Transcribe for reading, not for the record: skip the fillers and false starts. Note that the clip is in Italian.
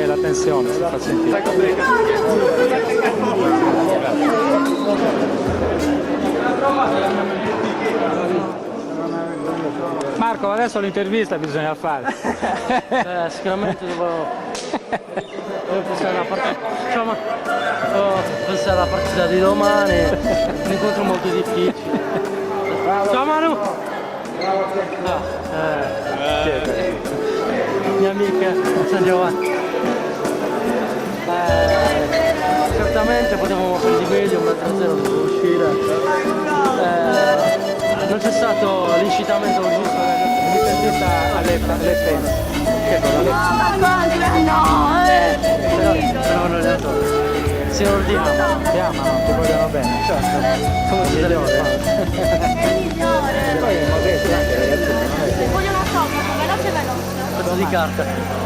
La tensione si fa sentire. Marco, adesso l'intervista bisogna fare. Sicuramente devo pensare alla partita. Insomma, pensare alla partita di domani, un incontro molto difficile. Ciao Manu! Mia amica San Giovanni. Certamente potevamo fare di meglio, un 4-0 dovevo uscire. Non c'è stato l'incitamento giusto L'intervista alle fans. Che cosa? però non è stato. Si ordinano. Ti amano, ti vogliono bene. Certo. Come si deve fare? Poi ho detto anche ragazzi, non è che Vogliono sopra, veloce veloce. Pezzo di carta.